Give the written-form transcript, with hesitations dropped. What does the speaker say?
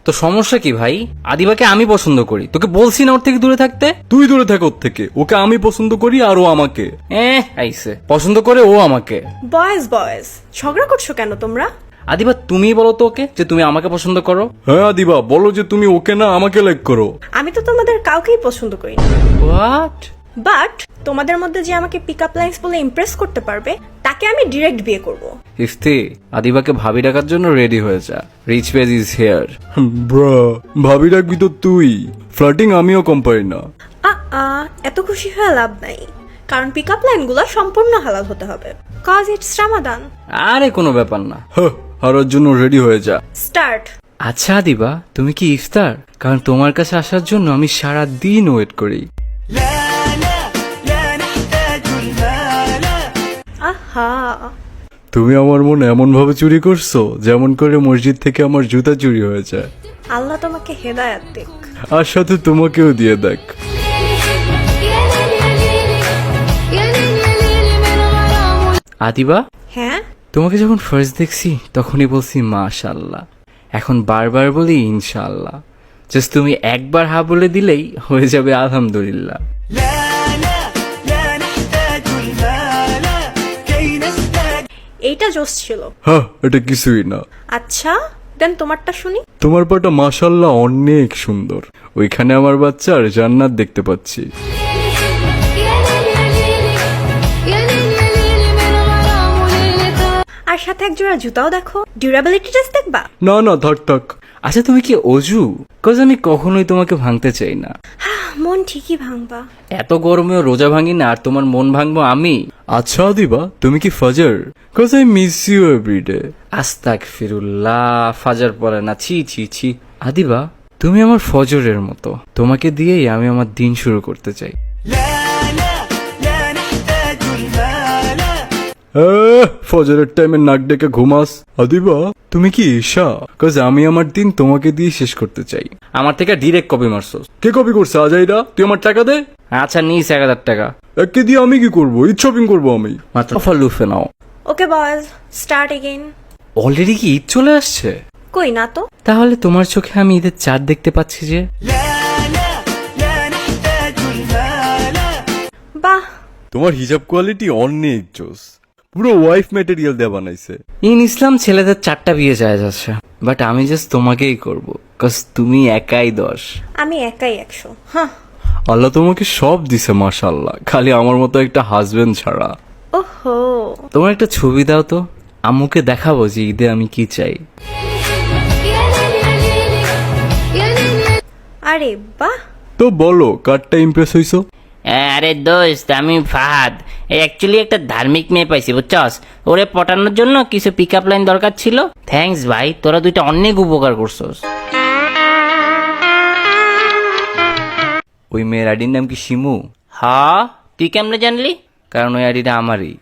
তো সমস্যা কি ভাই? আদিবাকে আমি পছন্দ করি, তোকে বলছি না ওর থেকে দূরে থাকতে? তুই দূরে থাক ওর থেকে, ওকে আমি পছন্দ করি আর ও আমাকে। আইসে পছন্দ করে ও আমাকে। বয়েজ বয়েজ ঝগড়া করছো কেন তোমরা? আদিবা তুমি বলো তো ওকে যে তুমি আমাকে পছন্দ করো। হ্যাঁ আদিবা, বলো যে তুমি ওকে না আমাকে লাইক করো। আমি তো তোমাদের কাউকেই পছন্দ করি না, হোয়াট? বাট তোমাদের মধ্যে যে আমাকে পিক আপ লাইন্স বলে ইমপ্রেস করতে পারবে তাকে আমি ডিরেক্ট বিয়ে করব। ইফতি, আদিবাকে ভাবি ডাকার জন্য রেডি হয়ে যা। Reach page is here. ব্রা, ভাবি রাখবি তো তুই, ফ্লার্টিং আমিও কম পারি না। এত খুশি হয়ে লাভ নাই, কারণ পিক আপ লাইনগুলো সম্পূর্ণ হালাল হতে হবে, কজ ইটস রামাদান। আরে কোনো ব্যাপার না। হারার জন্য রেডি হয়ে যা। স্টার্ট। আচ্ছা আদিবা, তুমি কি ইফতার? কারণ তোমার কাছে আসার জন্য আমি সারা দিন ওয়েট করি। আহা, তুমি আমার মন এমন ভাবে চুরি করছো যেমন করে মসজিদ থেকে আমার জুতা চুরি হয়ে যায়। আল্লাহ তোমাকে হেদায়াত দিক। আর সাথে তোমাকেও দিয়ে দেখ। আদিবা, হ্যাঁ, তোমাকে যখন ফার্স্ট দেখছি তখনই বলছি মাশাআল্লাহ, এখন বারবার বলি ইনশাআল্লাহ। জাস্ট তুমি একবার হা বলে দিলেই হয়ে যাবে আলহামদুলিল্লাহ। এইটা জোস ছিল। হ্যাঁ, এটা কিছুই না। আচ্ছা দেন তোমারটা শুনি। তোমার পাটা মাশাল্লাহ অনেক সুন্দর, ওইখানে আমার বাচ্চার জান্নাত দেখতে পাচ্ছি। আর সাথে এক জোড়া জুতাও দেখো, ডিউরাবিলিটি টেস্ট দেখবা? না না, থাক থাক। আচ্ছা তুমি কি অজু? কজ আমি কখনোই তোমাকে ভাঙতে চাই না। মন ঠিকই ভাঙবা। এত গরমেও রোজা ভাঙি না, আর তোমার মন ভাঙবো আমি? আচ্ছা আদিবা, তুমি কি ফাজার? Cause I miss you everyday. আস্তাগফিরুল্লাহ, ফাজার পড়ে না, ছি ছি ছি। আদিবা, তুমি আমার ফজরের মতো, তোমাকে দিয়েই আমি আমার দিন শুরু করতে চাই। ফজরের টাইমে নাক ডেকে ঘুমাস। আদিবা, তুমি কি ঈশা? কজ আমি আমার দিন তোমাকে দিয়ে শেষ করতে চাই। আমার থেকে ডিরেক্ট কপি মারছস। কে কপি করছে আজাইরা? তুই আমার টাকা দে। আচ্ছা নিস 1000 টাকা। একে দিয়ে আমি কি করবো? ঈদ শপিং করবো আমি। মাত্র অফার লুফে নাও। ওকে বয়েজ, স্টার্ট এগেইন। অলরেডি কি ঈদ চলে আসছে? কই না তো। তাহলে তোমার চোখে আমি ঈদের চাঁদ দেখতে পাচ্ছি যে। বাহ, তোমার হিজাব কোয়ালিটি অনেক জোস, পুরো ওয়াইফ ম্যাটেরিয়াল দিয়ে বানাইছে। ইন ইসলাম ছেলেদের 4টা বিয়ে যায় যাচ্ছে, বাট আমি জাস্ট তোমাকেই করব, কজ তুমি একাই 10। আমি একাই 100। হ্যাঁ। আল্লাহ তোমাকে সব দিছে মাশাআল্লাহ, খালি আমার মতো একটা হাজবেন্ড ছাড়া। ওহো, তোমার একটা ছবি দাও তো, আম্মুকে দেখাবো যে ঈদে আমি কি চাই। আরে বাহ। তো বলো, কারটা ইমপ্রেস হইছো? আরে দোস্ত, আমি ফাহাদ। অ্যাকচুয়ালি একটা ধার্মিক মেয়ে পাইছি, বুঝছস? ওরে পটানোর জন্য কিছু পিক আপ লাইন দরকার ছিল। থ্যাঙ্কস ভাই, তোরা দুইটা অনেক উপকার করছস। ওই মেয়ের আইডির নাম কি শিমু? হ, তুই কেমনে জানলি? কারণ ওই আইডিটা আমারই।